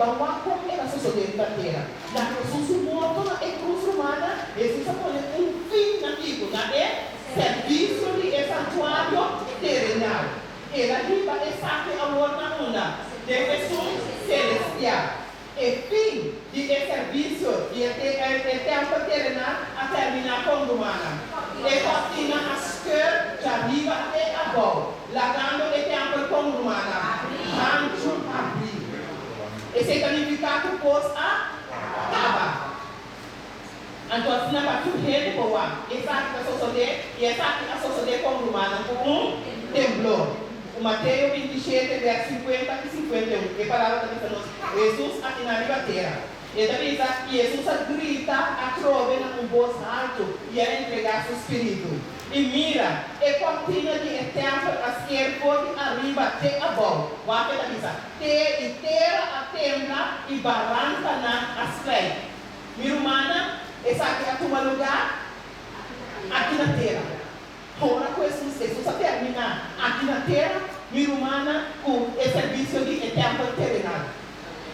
bahwa como era suceder na terra. Na Jesus morto na cruz romana, Jesus põe fim na Bíblia, na serviço de santuário terrenal. Ele arriba sabe a na una de Jesus celestial. E fim de serviço de tempo terrenal a terminar com romana. E continua a esquerda, de arriba até abaixo, largando o tempo com romana. Rancho abrir. Esse significado pós acaba. Então, assim, não vai tudo rede boa. Exato, a sociedade, e exato, a sociedade com romana, com temblor. O Mateus 27, verso 50 e 51. Que palavra também falou? Jesus aqui na terra. E também diz que Jesus grita a trove num voz alto e a entregar seu espírito. E mira, e continua de tempo a esquerda de arriba até abaixo. O que ele diz? Te inteira a tembla e barranca na asfalto. Minha irmã, essa aqui é o lugar aqui na terra. Ora com Jesus termina aqui na terra, minha irmã, com o serviço de tempo terrenal.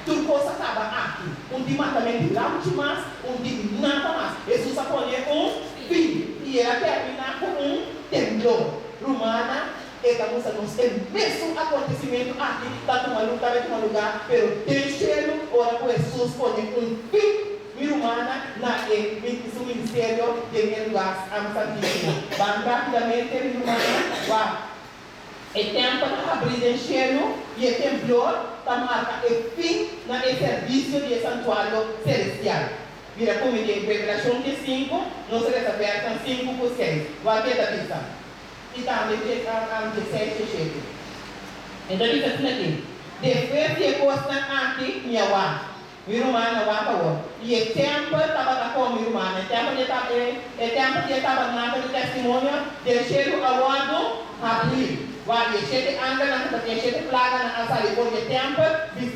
Tudo coisa acaba aqui. De matamento lá, de nada mais. Jesus põe fim. E ela termina com temblor. Romana, e estamos no mesmo acontecimento aqui. Está num lugar, pero deixa-lo, ora com Jesus põe fim. Minha irmã, na seu ministério de lugar santíssimo. Vamos rapidamente, minha irmã, o tempo está abrindo em cheio e o temblor está marcando o fim no serviço de santuário celestial. Vira comigo em Revelação 5, não se resta verso 5 por 6. Vai ver a vista. E também de 7 e 7. Então, diz assim aqui. Depois que costa aqui, minha irmã não vai para e o tempo estava com minha irmã. O tempo estava na de testemunho, deixando o lado abrir. Vai, cheio anda na cheio plaga na asali por de tempo,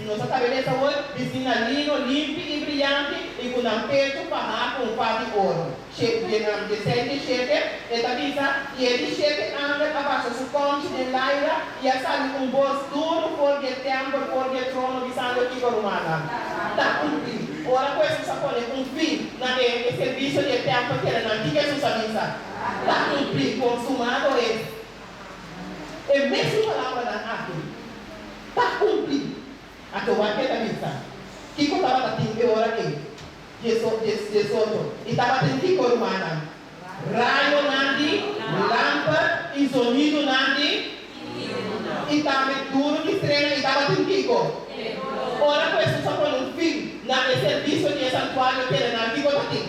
nossa cabeça hoje, piscina lino, limpo e brilhante e com um peito para com pá de ouro. Cheio de sete cheio, e tabisa e ele cheio anda abaixo do conte de laira e a sali com bolso duro por de tempo, por de trono de sangue que romana. Tá cumprido. Ora com isso sapone fim na serviço de tempo que era na que Jesus avisa. Tá cumprido, consumado é e mesmo palavra da árvore está cumprido. A tua vai ter a missa. Que estava batendo agora aqui? Jesus. E estava batendo que cor humana? Raio nandi, lâmpada e sonido nandi. E estava duro de estrela e estava batendo que cor? Ora, com isso só põe fim na serviço de santuário terrenal. Que cor está aqui?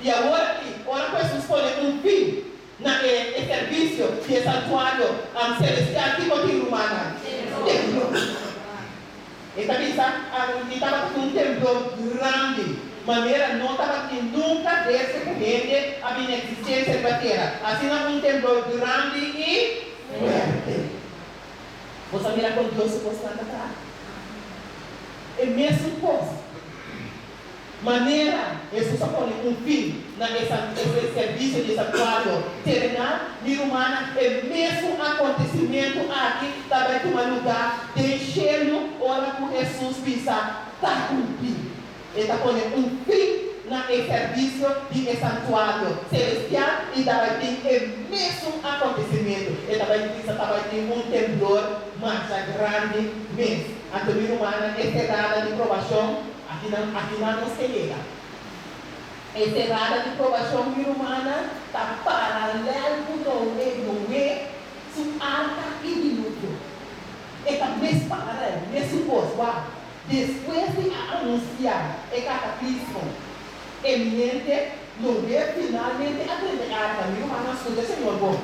E agora aqui, ora com isso põe fim na serviço de santuário celestial que continua humana. E também estava com temblor grande. Maneira não estava nunca desse corrente a minha existência da terra. Assim um temblor grande e forte. Você mira com Deus se você está atrás. É mesmo coisa. Maneira, Jesus põe fim nesse serviço de santuário terrenal, minha humana, é mesmo acontecimento aqui, também tem lugar, deixando, ora com Jesus pisar, está cumprido. Ele está pondo fim nesse serviço de santuário celestial e também tem o mesmo acontecimento. Ele também tem temblor mais grande mesmo. A minha humana é cerrada de provação. Aqui não se chega. Essa errada de provação humana está paralelo não é alta e dilúvio. É a mesma paralelo, mesmo posto. Depois de anunciar o cataclismo eminente, não é finalmente a arca. Minha irmã, escuta, Senhor, bom.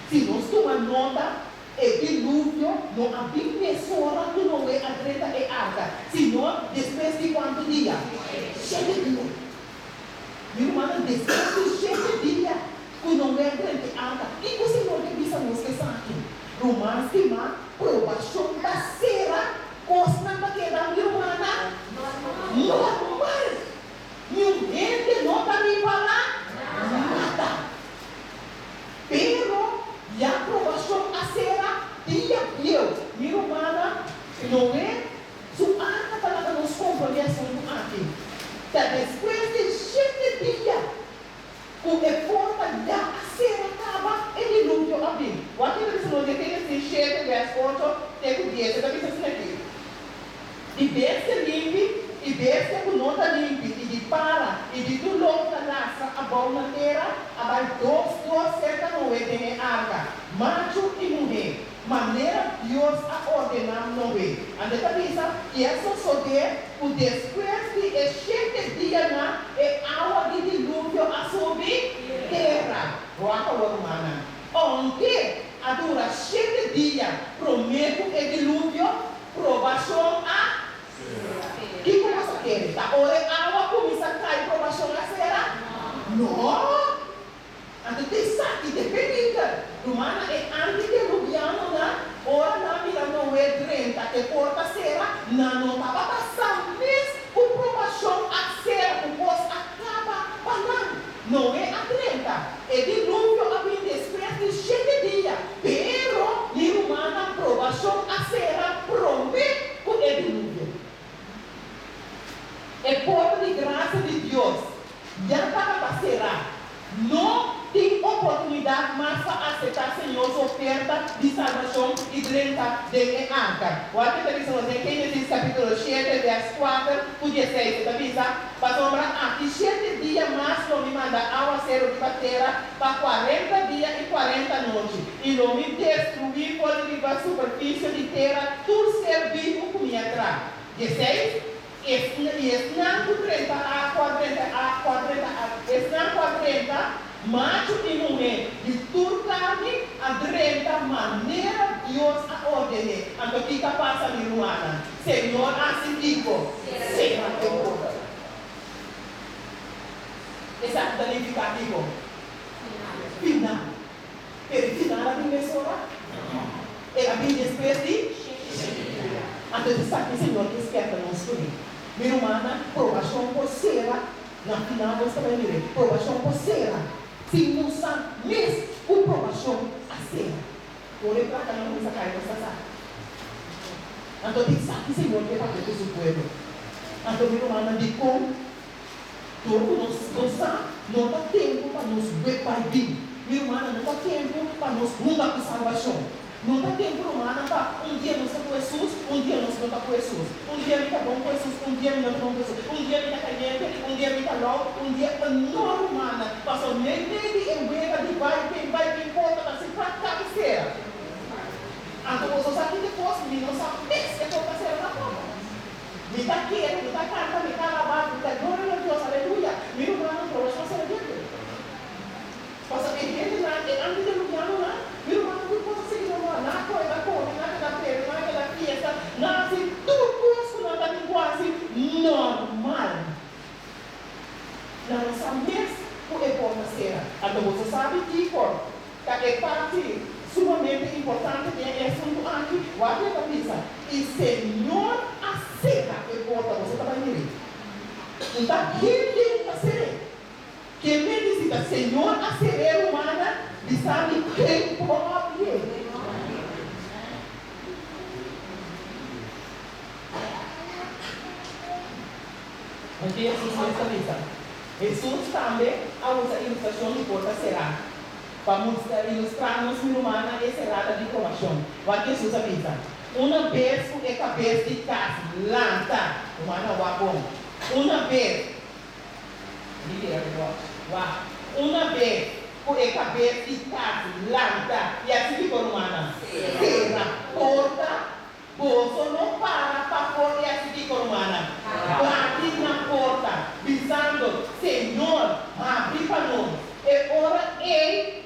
Se nós tomamos nota, e dilúvio não havia pessoa que não é a treta e arca, senão depois de quanto dia? 7 dias. Minha irmã, depois de 7 dias, que não é a treta e arca, e o Senhor que disse a nós que está aqui? Romans que má, provação da cera, costa da queda, minha irmã, normal. Ninguém não está me falando nada. Pero, e a provação a cera, dia eu, minha irmã, Não é? Su arca para nos compromisso aqui. Tá depois de 7 dias, o efort da ser acaba e dilúvio abrir. O aqui eles não tem esse 7 verso 8, tem o 10, está pensando aqui. E desce limpe, e desce com nota limpe, e de para, e de tu louca laça a boa na terra, abai duas cerca não é tem arca, macho e mulher. Maneira Deus a ordenar não é. Ande cabeça, que essa sober, o después de 7 dias na, é água de dilúvio a subir terra. Roca romana. Onde a dura 7 dias, prometo é dilúvio, provação a que começa a ter? Tá? Ora, a água começa a cair, provação a será? Não. Ante tem saque, depende. Romana é antediluviano, né? Ora, na mira não é 30, que porta será? Não estava passando mesmo, com provação a será, o posto acaba falando. Não é a 30, é dilúvio a 27 dias. Pero, em Romana, provação a será, promete o dilúvio. É porta de graça de Deus. Já estava para será. Não tem oportunidade mais para aceitar Senhor oferta de salvação e renta de arca. O aqui está dizendo em Gênesis capítulo 7, verso 4, por 16, está dizendo, para lembrar aqui 7 dias mais não me manda água cero de terra para 40 dias e 40 noites. E não me destruir por a superfície de terra, tudo ser vivo com minha atrás. 16. Esnan 30 a 40, macho e mulher, de turcane a 30 maneira Deus a ordem. Então, o que passa ali no ano? Senhor, assim digo, será que eu vou? Esse é o significativo. Final. Pero final a professora? Ela vem depois de? Então, você sabe que o Senhor que esquece não escolher. Minha irmã, provação por será. Na final, você vai ver. Provação por será. Se não sabe mesmo, o provação a será. Olhe para cá, não precisa cair nessa sala. Então, tem que saber que o Senhor quer fazer com o seu povo. Então, minha irmã, de como todo não dá tempo para nos ver para vir. Minha irmã, não dá tempo para nos mudar com salvação. Não dá tempo, humana, para um dia nós estamos com Jesus, um dia nós não estamos com Jesus. Um dia está bom com Jesus, um dia não está bom com Jesus. Um dia está caliente, um dia está low, um dia não, humana. Passou nem de embueta de vai, quem volta, para se pratar de ser. Então, você sabe que depois, não sabe nem se é para ser na porta. Me está quieto, me está cantando, me está lavando, me está glória a Deus, aleluia. Meu irmão, não pode fazer aquilo. Passa a gente lá, antes de lugar, lá, meu irmão, não pode seguir na coisa da cor, na pele, na fiesta, nasce tudo isso na linguagem normal. Na nossa mesa, o que pode ser? Então você sabe que é parte sumamente importante que é assunto aqui, o aqui da missa. E Senhor aceita que porta você está indo. Então, quem tem que ser? Que me visita, Senhor, a ser humana, e sabe quem pode. Aqui Jesus nessa Jesus também usa a ilustração de porta será. Para ilustrar-nos uma humana e serada de provação. O que Jesus avisa? Uma vez o cabeça de casa, lanta, humana wabon. Uma vez. Uma vez o cabeça de casa, lanta, e assim ficou humana. Serra, porta, bolso não para fora, e assim ficou humana. Bate na porta, dizendo, Senhor, abre para nós. É hora ele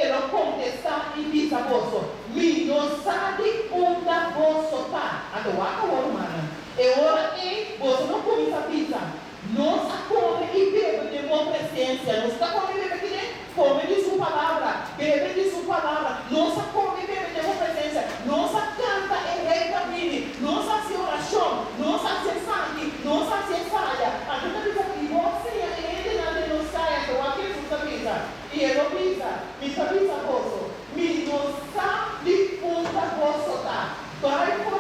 não contestar e diz a você, me não sabe onde você está. Então, acabou, humana. É hora ele, você não começa a pisar. Nós come e bebe de boa presença. Nós está comendo e bebe aqui dentro. Come de sua palavra. Bebe de sua palavra. Nós come e bebe de boa presença. Nós canta e rei da vida. Nós faz oração. Nós faz sangue. Nós faz falha. A gente diz que você é ele na denúncia. Então, aqui Jesus avisa. E ele avisa. Me avisa, moço. Me não sabe onde você está. Vai por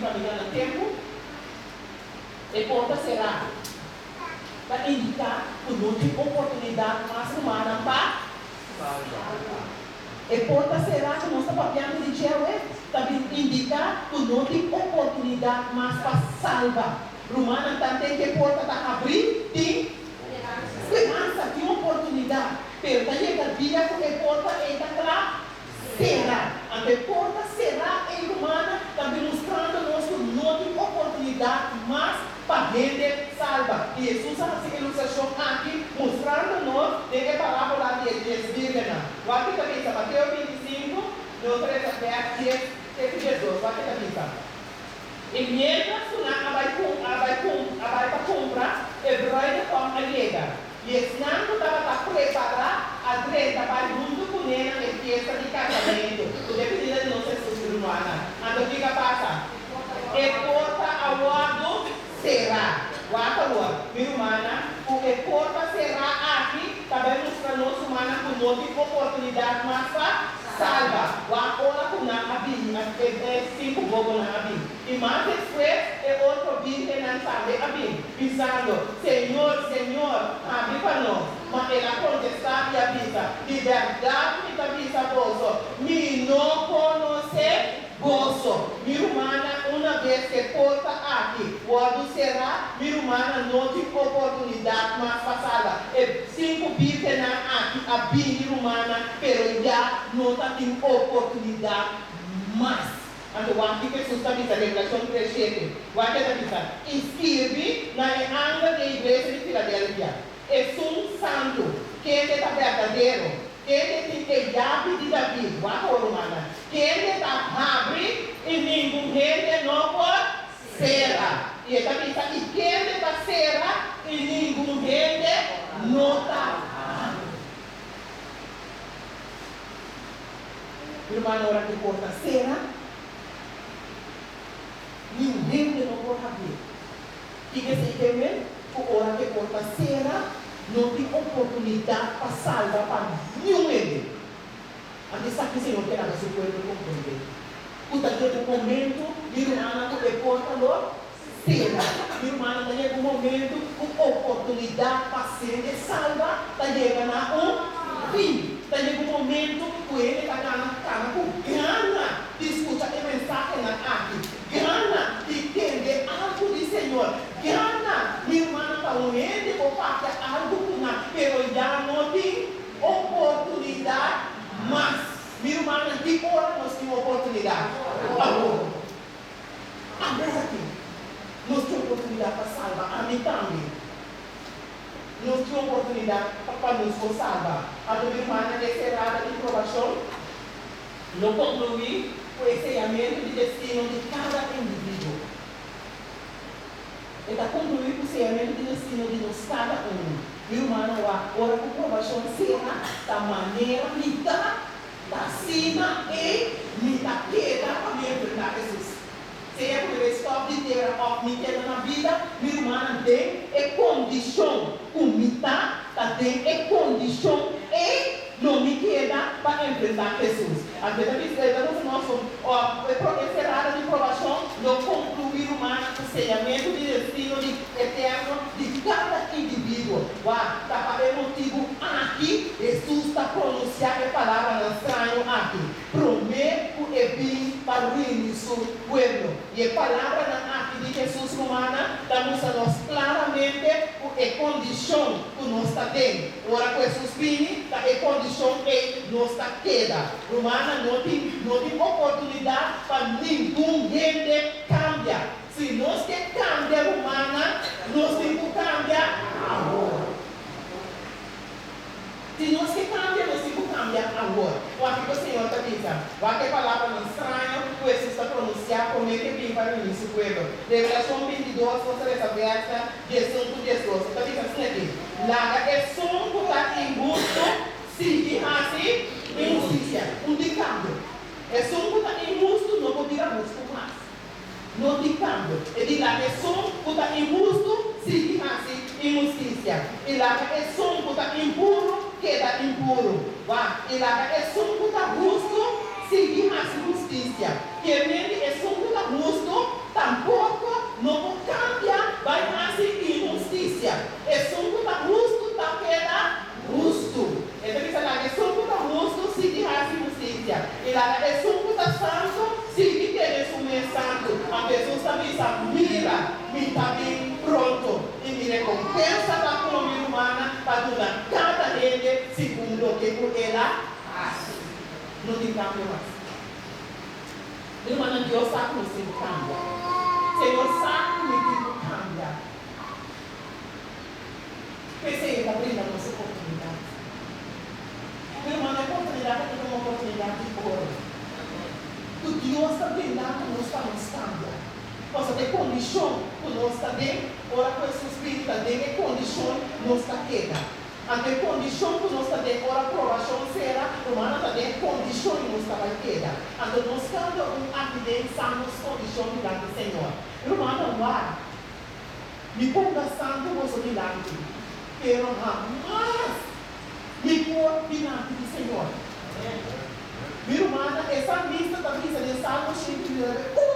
caminhando no tempo, e porta será para indicar que não tem oportunidade mais humana para e porta será que nós estamos falando de Jeová, também indicar que não tem oportunidade mais para salvar. Romana também que porta está abrir, tem esperança, tem oportunidade. Pero também a Bíblia que porta ainda lá será. A porta será em Romana também mostrando-nos que não tem oportunidade mais para gente salva. E Jesus usa essa ilustração aqui, mostrando-nos de que a palavra lá de Bíblia. O aqui também está Mateus 25, no 3 até 10, que Jesus, o aqui também está. E mientras una vai para comprar, hebreu com a liga. E esse ano estava preparar a direita para junto com ela em festa de casamento. O dependendo de nossa estrutura. Então, o que passa? E porta ao lado será. Guarda, minha irmã, o que porta será aqui, também mostrando nossa humana com outra oportunidade mais para salva. Agora com a Bíblia, é 5 bobos na Bíblia. E mais depois é outro Bíblia que não sabe a Bíblia. Pensando, Senhor, Senhor, abre para nós. Mas ela contestava e avisa, de verdade me avisa gozo, me não conhece gozo. Minha irmã, uma vez que porta aqui, quando será, minha irmã não tem oportunidade mais passada. E 5 Bíblias aqui, a Bíblia humana, pero já não tem oportunidade mais. Então, aqui que Jesus está dizendo, Revelação 3:7, o que está dizendo? Escreve na anga da igreja de Filadélfia. É um santo, que ele está verdadeiro, que ele tem chave de Davi, que ele está abre e ninguém ele não pode será. E ele está dizendo, e que ele está será e ninguém ele não está abre. Irmã, na hora que porta será, ninguém não pode abrir. E que se entende? A hora que porta será, não tem oportunidade para salvar para nenhum ele. Antes sabe que o Senhor quer que o seu povo compreenda. O daquele momento, minha irmã, que porta lo será. Minha irmã, naquele momento, a oportunidade para ser salva, está chegando a fim. Está chegando momento que ele está com gana de escutar a mensagem aqui. Gana de entender algo do Senhor. Gana, minha irmã, está unendo por parte algo com nada. Pero já não tem oportunidade mais. Minha irmã, que hora nós temos oportunidade? Agora. Agora aqui. Nós temos oportunidade para salvar. A mim também. Nós temos oportunidade para nos salvar. A minha irmã, nessa errada de provação, não concluí o ensinamento de destino de cada indivíduo. Ele está concluindo o ensinamento de destino de nós, cada um. Minha irmã, agora com provação será da maneira que da cima e da queda para me enfrentar Jesus. Seja por stop de ter na vida, minha irmã tem condição, comida, tem condição e não me queda para enfrentar Jesus. A verdade é que nosso encerrada de provação, não concluir o ensinamento de destino eterno de cada indivíduo. Está para o motivo aqui, Jesus está pronunciando a palavra estranha aqui. Prometo e vim para o início do pueblo. E a palavra aqui de Jesus romana, damos a nós claramente a condição que nós está tendo. Ora, com Jesus vini, a condição que nós está queda. Romana não tem oportunidade para ninguém gente cambiar. Se nós queremos cambiar romana, nós temos que cambiar agora. Se nós queremos cambiar, nós temos que cambiar agora. O aqui que o Senhor está dizendo, vai ter palavra estranha, que Jesus está pronunciando, como é que vem para o início do povo. Revelação 22, você essa versa, 18. Está dizendo assim aqui. Lá é som que está injusto, se assim, injustiça. De cambio. É som que está injusto, não pode virar justo mais. Não de cambio. E de lá é som que está injusto, se assim, injustiça. E lá é som que está impuro, queda impuro. E lá é som que está justo, seguir a justiça. Que vem é som que está justo, está tampouco não cambia, vai nascer injustiça. É só que está justo, está queda justo. Então, diz lá, é só que está justo, se de raça injustiça. E lá, é só que está santo, se de querer sumir santo. A pessoa também está mira, me está bem pronto. E me recompensa da economia humana para dar cada rede segundo o que ela faz. Não tem cambio mais. Irmã, Deus sabe que você cambia. Senhor sabe que você cambia. Pensei que está abrindo a nossa oportunidade. Irmã, a oportunidade é uma oportunidade de ouro. O Deus está brindando nós para nos cambiar. Posso ter condição que nós está bem, ora com esse espírito também é condição nós está queda. Até condição que nós está bem, ora aprovação será, humana também condição que nós está vai queda. Então nós cada aqui dentro estamos condição diante do Senhor. Irmã, não me ponga santo vosso diante, pero jamais me pôr diante do Senhor. Minha irmã, essa lista da missa de Salmo 119.